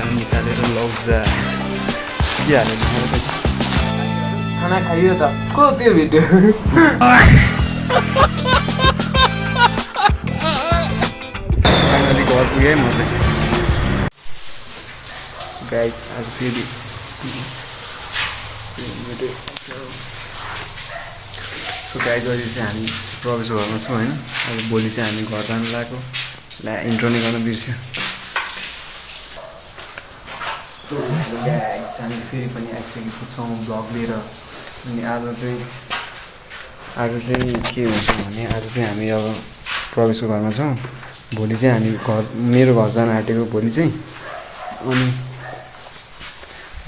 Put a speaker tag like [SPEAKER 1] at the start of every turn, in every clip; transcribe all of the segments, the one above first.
[SPEAKER 1] निकालेर लौजा के हाल्यो
[SPEAKER 2] खाना खाइयो त को त्यो भिडियो
[SPEAKER 1] फाइनली घर पुगेँ म चाहिँ गाइस आज फेरि सो गाइस अहिले चाहिँ हामी प्रवेश घरमा छौँ होइन अब भोलि चाहिँ हामी घर जानु लागेको ला इन्ट्रो नै गर्न बिर्स्यो सो गाइस हामी फेरि पनि आइसकेको छौँ ब्लग लिएर अनि आज चाहिँ के हुन्छ भने आज चाहिँ हामी अब प्रवेशको घरमा छौँ भोलि चाहिँ हामी मेरो घर जान आँटेको भोलि चाहिँ अनि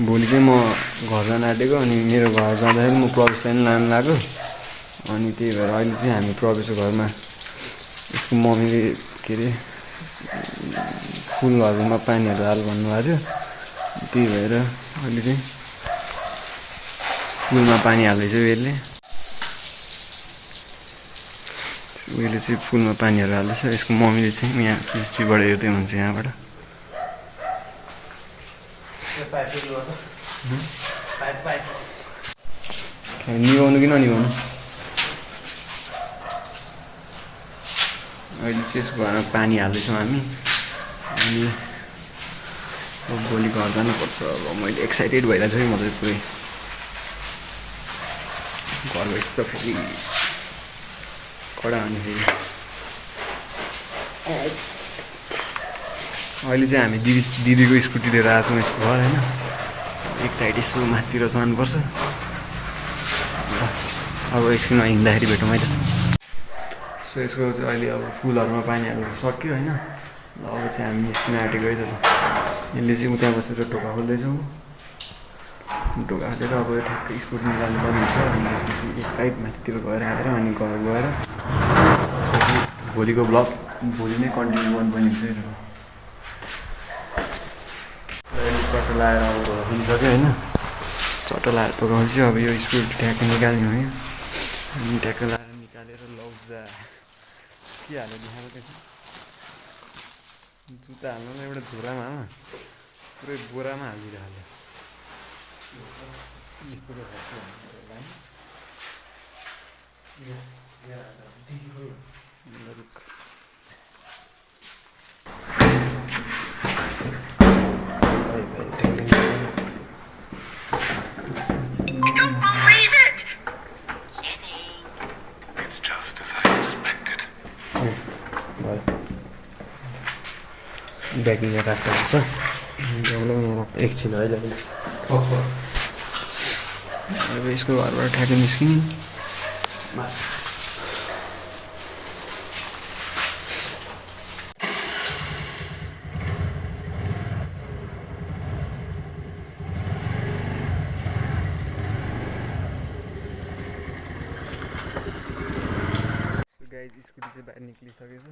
[SPEAKER 1] भोलि चाहिँ म घर जान आँटेको अनि मेरो घर जाँदाखेरि म प्रवेशलाई पनि लानु लाग्यो अनि त्यही भएर अहिले चाहिँ हामी प्रवेशको घरमा यसको मम्मीले के अरे फुलहरूमा पानीहरू हाल भन्नुभएको थियो त्यही भएर अहिले चाहिँ फुलमा पानी हाल्दैछ उहिले चाहिँ फुलमा पानीहरू हाल्दैछ यसको मम्मीले चाहिँ यहाँ सिसिटिभीबाट हेर्दै हुनुहुन्छ यहाँबाट निभाउनु कि ननिभाउनु अहिले चाहिँ यसको घरमा पानी हाल्दैछौँ हामी अनि अब भोलि घर जानुपर्छ अब मैले एक्साइटेड भइरहेको छु है म चाहिँ पुरै घर गएपछि त फेरि कडा अनि फेरि अहिले चाहिँ हामी दिदीको स्कुटी लिएर आएको छौँ यसको घर होइन एक साइड यसो माथितिर जानुपर्छ अब एकछिनमा हिँड्दाखेरि भेटौँ है त सो यसको चाहिँ अहिले अब फुलहरूमा पानी हाल्नु सक्यो होइन ल अब चाहिँ हामी निस्किन आँटेको है त यसले चाहिँ त्यहाँ बसेर ढोका खोल्दैछौँ ढोका हालेर अब ठ्याक्कै स्कुटी निकाल्नु पर्ने हुन्छ अनि त्यसपछि एक टाइप माथितिर गएर हालेर अनि घर गएर भोलिको ब्लग भोलि नै कन्टिन्यू गर्नुपर्ने हुन्छ है अहिले चट्टो लगाएर अब ढोका खोलिसक्यो होइन चट्टो लगाएर ढोका खोल्छु अब यो स्कुटी ठ्याक्कै निकाल्ने हो अनि ट्याक्कै लगाएर निकालेर लौजा के हाल्यो देखाएको त्यसो जुत्ता हाल्नु एउटा झोलामा हाल पुरै बोरामा हालिदिएर हाल्यो यस्तो ब्याग यहाँ राख्दा हुन्छ एकछिन अहिले अब यसको घरबाट ठ्याक्कै निस्किने गाइस स्कुटी चाहिँ बाहिर निक्लिसकेछ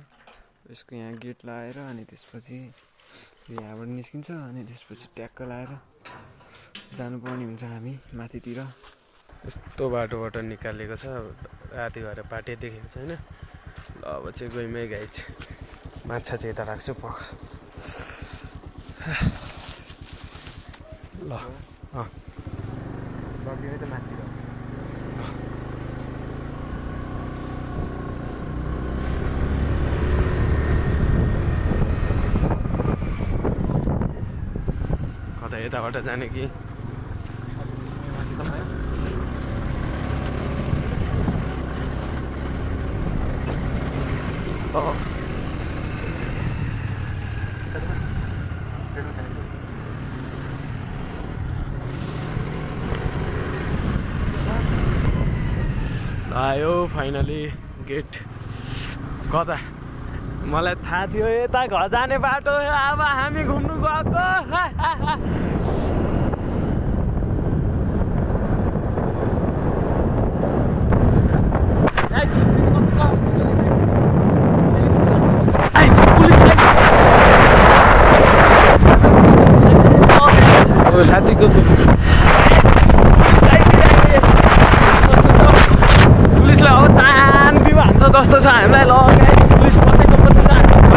[SPEAKER 1] यसको यहाँ गेट लगाएर अनि त्यसपछि यहाँबाट निस्किन्छ अनि त्यसपछि ट्याक्क लगाएर जानुपर्ने हुन्छ हामी माथितिर
[SPEAKER 3] यस्तो बाटोबाट निकालेको छ राति भएर बाटै देखेको छैन ल अब चाहिँ गइमै गाइज माछा चाहिँ यता राख्छु पख ल
[SPEAKER 1] लगियो त माथि
[SPEAKER 3] कता यताबाट जाने कि आयो फाइनली गेट कता मलाई थाहा थियो यता घर जाने बाटो अब हामी घुम्नु गएको पुलिसलाई अब तान दियो हान्छ जस्तो छ हामीलाई ल पुलिस पछाडि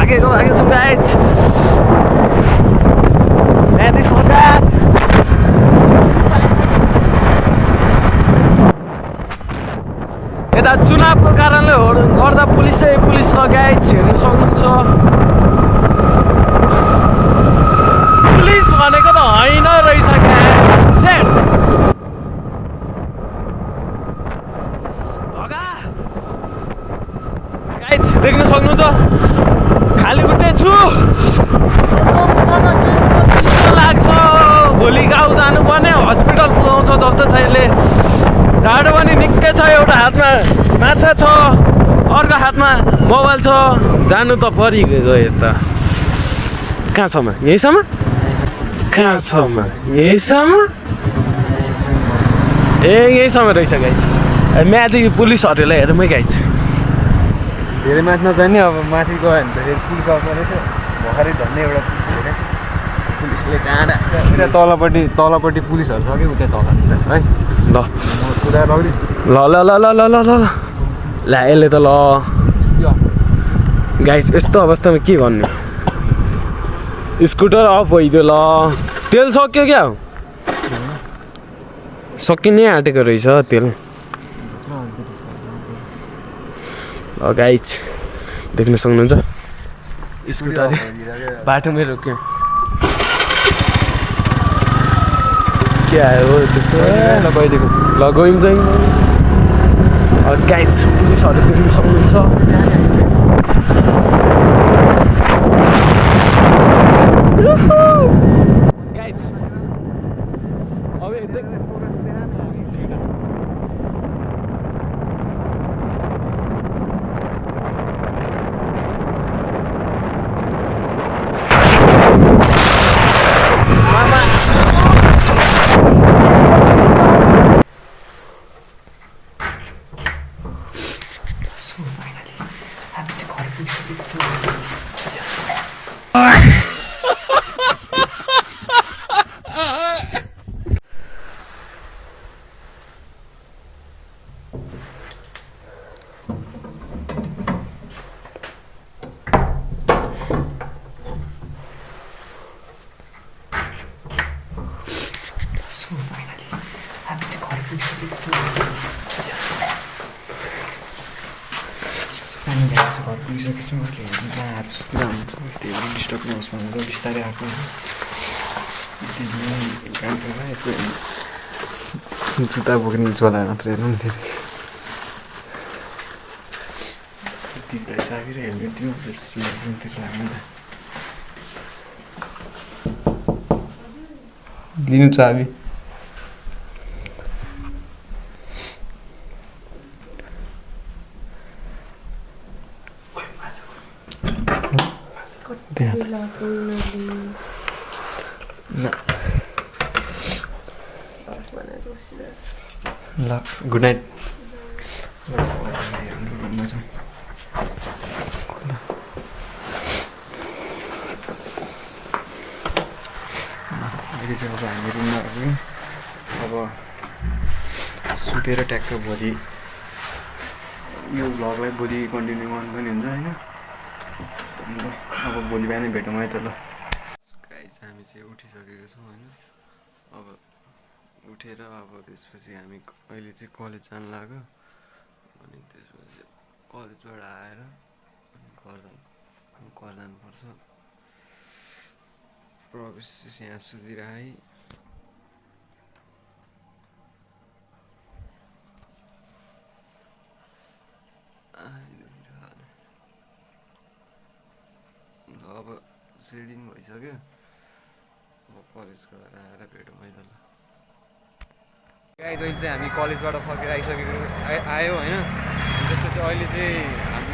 [SPEAKER 3] यता चुनावको कारणले गर्दा पुलिस छ गाइज हेर्नु सक्नुहुन्छ पुलिस भनेको त होइन रहेछ गाइज देख्न सक्नुहुन्छ खाली खुट्टै छु लाग्छ भोलि गाउँ जानुपर्ने हस्पिटल पुगाउँछ जस्तो छ यसले झाडो पनि निकै छ एउटा हातमा माछा छ अर्को हातमा मोबाइल छ जानु त परिगयो यता कहाँ छमा यहीँसम्म कहाँ छमा यहीँसम्म ए यहीँसम्म रहेछ गाइज म्यादी पुलिसहरूलाई हेरौँ गाइज
[SPEAKER 1] धेरै माथि नजाने अब माथि गयो भने त फेरि पुलिस आउँछ रहेछ भर्खरै झन्डै एउटा पुलिसले कहाँ तलपट्टि पुलिसहरू छ कि उता तलतिर है
[SPEAKER 3] ल
[SPEAKER 1] कुरा लौडी
[SPEAKER 3] ल ल ल ल ल ल ल ला यसले त ल गाइज यस्तो अवस्थामा के गर्नु स्कुटर अफ भइदियो ल तेल सक्यो क्या हो सकिनै आँटेको रहेछ तेल ल गाइज देख्न सक्नुहुन्छ स्कुटर बाटोमै रोक्यो के आयो त्यस्तो ल गइदिएको ल गयौँ गाइज पुलिसहरू देख्न सक्नुहुन्छ गाइज अब घर पुगिसकेको छु डिस्टर्ब नहोस् भनेर बिस्तारै आएको यसको जुत्ता बोक्ने ज्वाला मात्र हेर्नु नि धेरै दिदीलाई चाबी र हेलमेट दिनु तिर लाग्नु त लिनु चाबी ल गुड नाइट अहिले चाहिँ अब हामी रुममा अब सुतेर ट्याक्क भोलि यो भ्लगलाई भोलि कन्टिन्यू गर्नु पनि हुन्छ होइन अब भोलि बिहानै भेटौँ है त ल गाइस हामी चाहिँ उठिसकेको छौँ होइन अब उठेर अब त्यसपछि हामी अहिले चाहिँ कलेज जानु लाग्यो अनि त्यसपछि कलेजबाट आएर घर जानुपर्छ प्रवेश यहाँ सुतिरहे अब सेडिङ भइसक्यो अब कलेज गएर आएर भेटौँ है त ल अहिले चाहिँ हामी कलेजबाट फर्केर आयो होइन त्यसपछि अहिले चाहिँ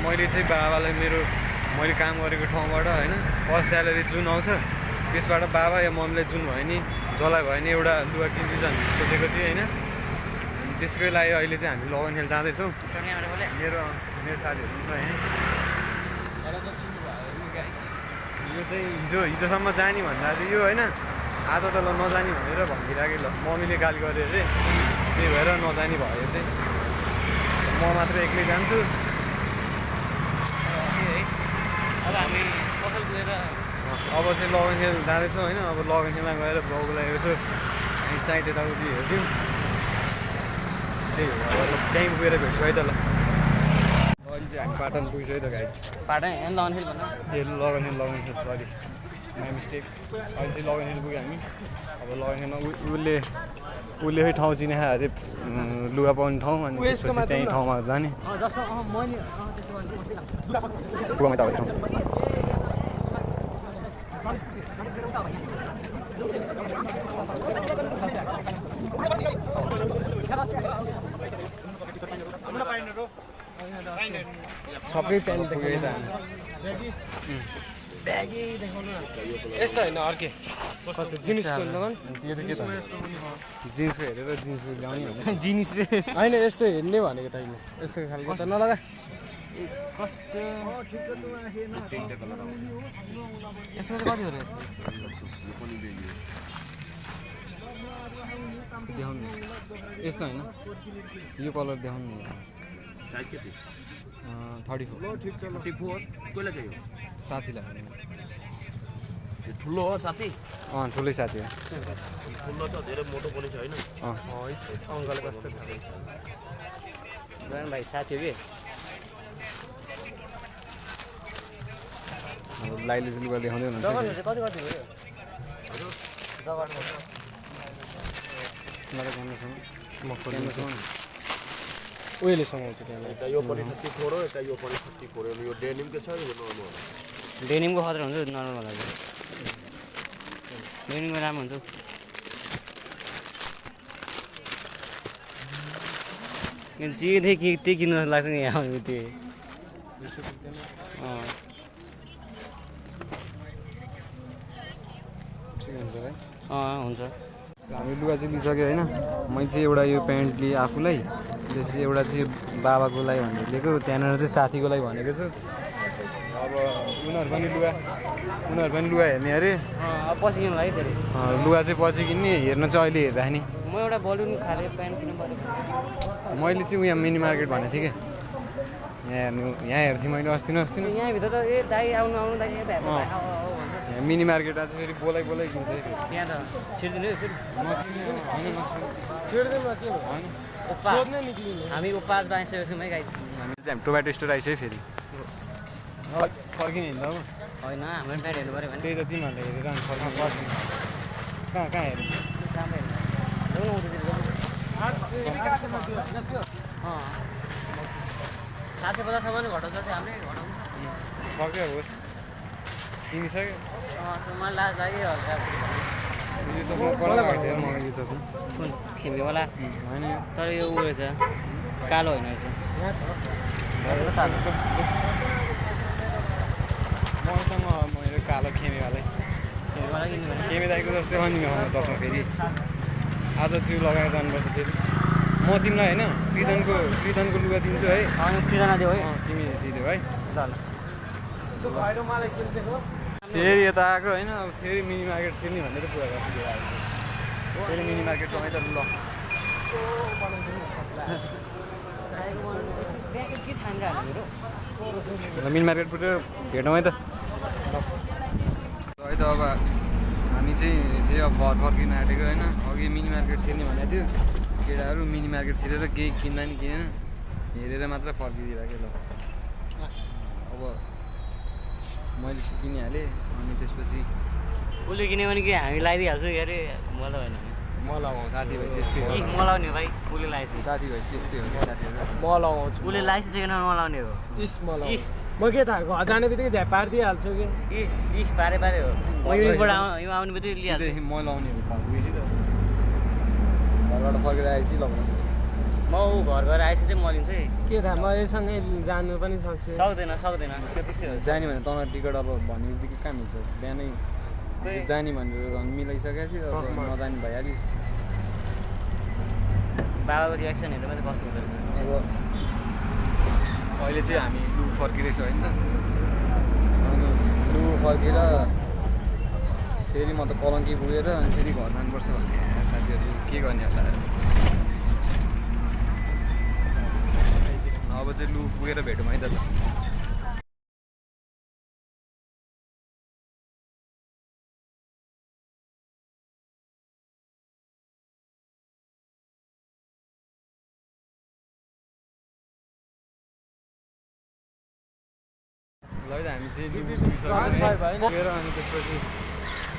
[SPEAKER 3] मैले चाहिँ बाबालाई मैले काम गरेको ठाउँबाट होइन फर्स्ट स्यालेरी जुन आउँछ त्यसबाट बाबा या मम्मीलाई जुन भयो नि जसलाई भयो नि एउटा लुगा किनिदिन्छ हामी सोचेको थिएँ होइन त्यसकै लागि अहिले चाहिँ हामी लगन हिल जाँदैछौँ मेरो साथीहरू छ होइन यो चाहिँ हिजोसम्म जाने भन्दा चाहिँ यो होइन आज त ल नजाने भनेर भनिदिइराखेँ ल मम्मीले गाली गरे अरे त्यही भएर नजाने भयो चाहिँ म मात्र एक्लै जान्छु अब हामी पसल गएर अब चाहिँ लगन खेल जाँदैछौँ होइन अब लगन खेलमा गएर बाउलाई यसो साइड यताउति हेरिदिउँ त्यही भएर त्यहीँ पुगेर भेट्छु है त ल चाहिँ हामी पाटन पुगिसक्यो त गाइज
[SPEAKER 2] पाटन ए लगन हिल भन
[SPEAKER 3] ए लगन हिल सरी माई मिस्टेक अहिले चाहिँ लगन हिल पुग्यो हामी अब लगन हिलमा उसले खै ठाउँ चिने अरे लुगा पाउने ठाउँ अनि त्यसपछि त्यही ठाउँमा जाने लुगामा त ठाउँ
[SPEAKER 2] सबै प्यान्ट
[SPEAKER 3] पुग्यो त
[SPEAKER 2] ब्यागी देखाउनु यस्तो होइन अर्कै कस्तो जिन्सको लगन
[SPEAKER 3] त्यो त के त जिन्सको हेरेर जिन्स ल्याउने हो
[SPEAKER 2] जिन्स रे होइन यस्तो हेर्ने भनेको तैँले यस्तो खालको त नलगा कस्तो यसमा चाहिँ कति हो रहेछ
[SPEAKER 3] देखाउनु यस्तो होइन यो कलर देखाउनु
[SPEAKER 4] साइज कति
[SPEAKER 3] 34
[SPEAKER 4] 34 कसलाई चाहियो
[SPEAKER 3] साथीलाई
[SPEAKER 4] यो ठुलो हो साथी
[SPEAKER 3] ठुलै साथी हो
[SPEAKER 4] ठुलो छ धेरै मोटो पनि छैन
[SPEAKER 2] अङ्कल कस्तो भाइ साथी हो कि
[SPEAKER 3] लाइले चाहिँ लुगा देखाउँदै हुनुहुन्छ
[SPEAKER 2] कति कति हो
[SPEAKER 3] मेरो क्यामेरासँग
[SPEAKER 2] उहिले समाउँछ त्यहाँलाई
[SPEAKER 4] एउटा यो पनि 34 हो एउटा यो पनि 34 हो यो डेनिमको छ यो नर्मल हो
[SPEAKER 2] डेनिमको खतरा हुन्छ नर्मल होला डेनिमको राम्रो हुन्छ जेदेखि त्यही किन्नु लाग्छ नि यहाँ त्यो
[SPEAKER 3] ठिक हुन्छ है
[SPEAKER 2] हुन्छ
[SPEAKER 3] हामी लुगा चाहिँ लिइसक्यो होइन मैले चाहिँ एउटा यो प्यान्ट लिएँ आफूलाई त्यसपछि एउटा चाहिँ बाबाको लागि भनेर लिएको त्यहाँनिर चाहिँ साथीको लागि भनेको छु अब उनीहरू पनि लुगा हेर्ने अरे
[SPEAKER 2] पछि किन्नु लागि फेरि
[SPEAKER 3] लुगा चाहिँ पछि किन्ने हेर्न चाहिँ अहिले हेरिराख्ने
[SPEAKER 2] म एउटा बलुन खाले प्यान्ट किन्नु पऱ्यो
[SPEAKER 3] मैले चाहिँ उहाँ मिनी मार्केट भनेको थिएँ क्या यहाँ हेर्थेँ मैले अस्ति न
[SPEAKER 2] यहाँभित्र त ए दाइ आउनु दाइ
[SPEAKER 3] यहाँ मिनी मार्केट आज फेरि बोलाइ किन्छ
[SPEAKER 2] त्यहाँ त छिर्दिनु हामी उपवास बाँधिसकेको छौँ है गाई
[SPEAKER 3] हामीले चाहिँ हामी टोबाटो स्टोर आइसक्यो फेरि फर्किने हिँड्दा अब
[SPEAKER 2] होइन हाम्रो प्यान्ट हेर्नु पऱ्यो भने
[SPEAKER 3] त्यही त तिमीहरूले हेरेर अनि फर्किनु पर्छ कहाँ हेर्नु
[SPEAKER 2] साठी 50सम्म घटाउँछ त्यो हाम्रै घटाउनु
[SPEAKER 3] फर्कै होस् किनिसक्यो
[SPEAKER 2] मलाई लाज लाग्यो हल्का
[SPEAKER 3] यो त म पहिला मगाएको चस्मा
[SPEAKER 2] कुन खेमीवाला
[SPEAKER 3] होइन
[SPEAKER 2] तर यो उ रहेछ कालो होइन रहेछ
[SPEAKER 3] मसँग मेरो कालो खेमीवालै
[SPEAKER 2] खेमीवाला किन्नु भने
[SPEAKER 3] खेमी दाइको जस्तै हो नि चस्मा फेरि आज त्यो लगाएर जानुपर्छ फेरि म तिमीलाई होइन प्रिदनको लुगा दिन्छु है
[SPEAKER 2] प्रिजना दियो है
[SPEAKER 3] तिमी दिदियो है
[SPEAKER 2] ल
[SPEAKER 3] फेरि यता आएको होइन अब फेरि मिनी मार्केट छिर्ने भन्ने त कुरा गर्छु फेरि मिनी मार्केट गएँ त ल मिनी मार्केट पुगेर भेटौँ है त है त अब हामी चाहिँ फेरि अब घर फर्किन आँटेको होइन अघि मिनी मार्केट छिर्ने भनेको थियो केटाहरू मिनी मार्केट छिरेर केही किन्दा नि किनेन हेरेर मात्र फर्किदिइराख्यो ल अब मैले किनिहालेँ अनि त्यसपछि
[SPEAKER 2] उसले किन्यो भने कि हामी लगाइदिइहाल्छौँ के अरे मलाई होइन
[SPEAKER 3] म लगाउँछु साथी भएपछि यस्तै हो
[SPEAKER 2] म लाउने भाइ उसले लगाइसक्यो
[SPEAKER 3] साथी भएपछि यस्तै हो क्या साथीहरू
[SPEAKER 2] म लगाउँछु उसले लगाइसकेन म लाउने हो
[SPEAKER 5] इस म के थाहा घर जाने बित्तिकै झ्याप पारिदिइहाल्छु कि
[SPEAKER 2] इस पारे हो म युनिकबाट यो आउने बित्तिकै लिइहाल्छु
[SPEAKER 3] सिधै म लाउने हो बेसी त घरबाट फर्केर आएपछि लगाउँछु
[SPEAKER 2] म ऊ घर गएर आएपछि चाहिँ म लिन्छु है
[SPEAKER 5] के थाहा म यससँगै जानु पनि सक्छु
[SPEAKER 2] सक्दैन त्यो फिक्स हो
[SPEAKER 3] जाने भने तँलाई टिकट अब भन्ने बित्तिकै कहाँ मिल्छ बिहानै जाने भनेर झन् मिलाइसकेको थियो अब नजाने भइहालिस्
[SPEAKER 2] बाबाको रियाक्सनहरू मात्रै कस्तो हुँदो रहेछ
[SPEAKER 3] अब अहिले चाहिँ हामी लु फर्किरहेछौँ होइन त अनि लु फर्केर फेरि म त कलङ्की पुगेर अनि फेरि घर जानुपर्छ भन्ने साथीहरू के गर्ने होला अब चाहिँ लु पुगेर भेटौँ है त ल हामी चाहिँ लिम्बू पुगिसक्यो गएर अनि त्यसपछि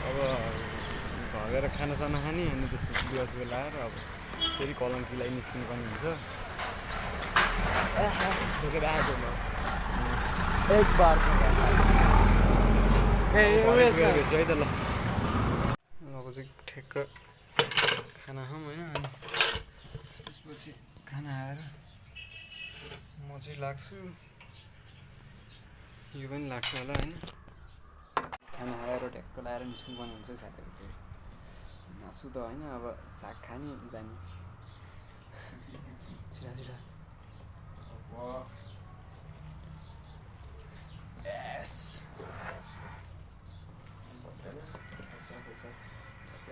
[SPEAKER 3] अब घर गएर खानासाना खाने अनि त्यसपछि बिहार लाएर अब फेरि कलङ्कीलाई निस्किनुपर्ने हुन्छ
[SPEAKER 5] एक बार
[SPEAKER 3] भेट्छु है त ल अब चाहिँ ठ्याक्क खाना खाऊँ होइन अनि त्यसपछि खाना आएर म चाहिँ लाग्छु यो पनि लाग्छ होला होइन
[SPEAKER 1] खाना खाएर ठ्याक्क लाएर निस्किनुपर्ने हुन्छ साथीहरू चाहिँ मासु त होइन अब साग खाने जाने छिरा छिरा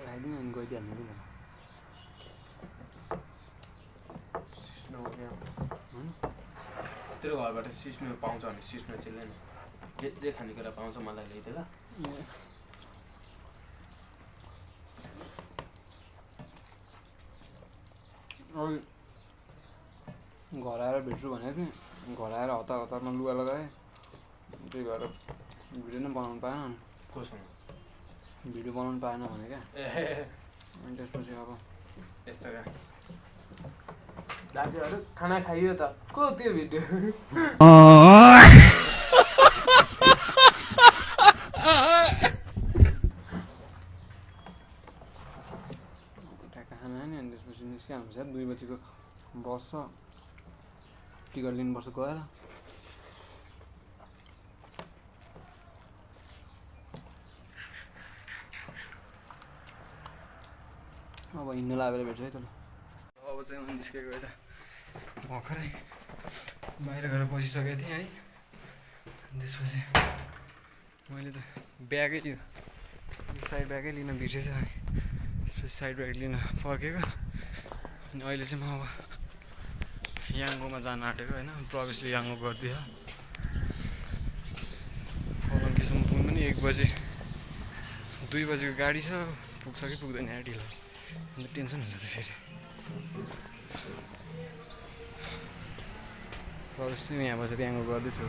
[SPEAKER 1] खाइदिनु अनि गइदिइहाल्नु कि
[SPEAKER 5] तेरो घरबाट सिस्नु पाउँछ भने सिस्नु चिल्दैन जे खानेकुरा पाउँछ मलाई ल्याइदे ल
[SPEAKER 1] घर आएर भेट्छु भनेको थिएँ घर आएर हतारमा लुगा लगाएँ त्यही भएर भिडियो नै बनाउनु पाएन
[SPEAKER 5] कोसँग
[SPEAKER 1] भिडियो बनाउनु पाएन भने क्या अनि त्यसपछि अब
[SPEAKER 5] यस्तो क्या दाजुहरू खाना खाइयो त को त्यो भिडियो
[SPEAKER 1] ट्याक्क खाना नि अनि त्यसपछि निस्किहाल्नु छ 2 बजीको बस छ टिकट लिनुपर्छ गएर अब हिँड्नु लागेर भेट्छु है त ल
[SPEAKER 3] अब चाहिँ म निस्केको यता भर्खरै बाहिर गएर बसिसकेको थिएँ है त्यसपछि मैले त ब्यागै त्यो साइड ब्यागै लिन बिर्सेछ अनि त्यसपछि साइड ब्याग लिन फर्केको अनि अहिले चाहिँ म अब याङ्गोमा जान आँटेको होइन प्रवेशले याङ्गो गरिदियो कलङ्कीसम्म पुग्नु पनि 1 बजे 2 बजेको गाडी छ पुग्छ कि पुग्दैन यहाँ ढिलो अन्त टेन्सन हुन्छ त फेरि प्रवेश चाहिँ यहाँ बसेर याङ्गो गर्दैछु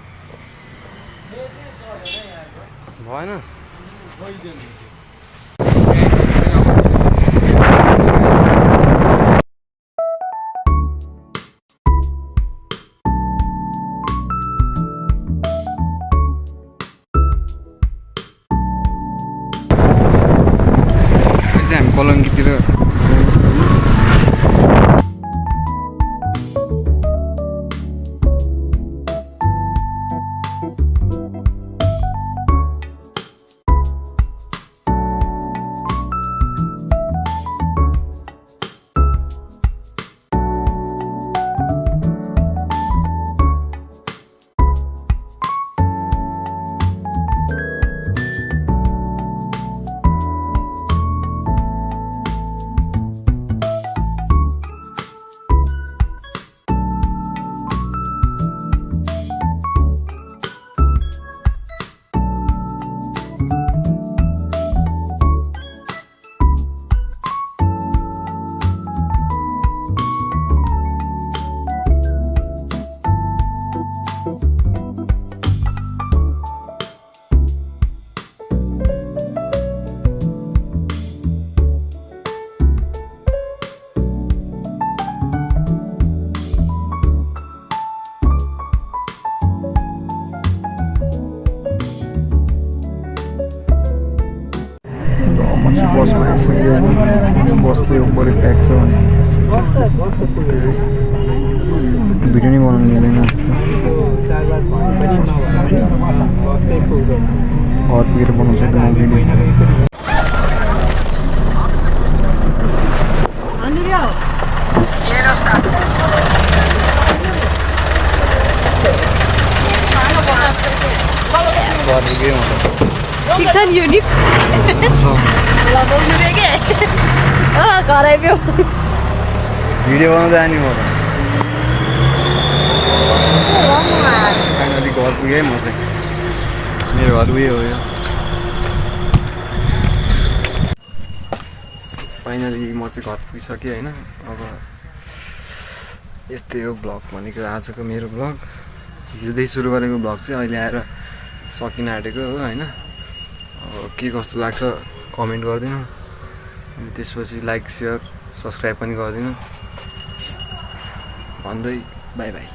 [SPEAKER 3] भएन हामी कलङ्कीतिर बसमा आइसक्यो बसले बढी प्याक छ भने भिडियो नै बनाउनु मिलेन घर पुगेर बनाउँछ त म भिडियो घर पुगेँ
[SPEAKER 6] ठिक छ नि यो नि
[SPEAKER 3] भिडियो बनाउँदै जाने म फाइनली घर पुगेँ म चाहिँ मेरो घर उयो हो यो फाइनली म चाहिँ घर पुगिसकेँ होइन अब यस्तै हो ब्लग भनेको आजको मेरो ब्लग हिजोदेखि सुरु गरेको ब्लग चाहिँ अहिले आएर
[SPEAKER 1] सकिन आँटेको हो होइन। अब के कस्तो लाग्छ कमेन्ट गरिदिनु, अनि त्यसपछि लाइक सेयर सब्सक्राइब पनि गरिदिनु भन्दै बाई बाई।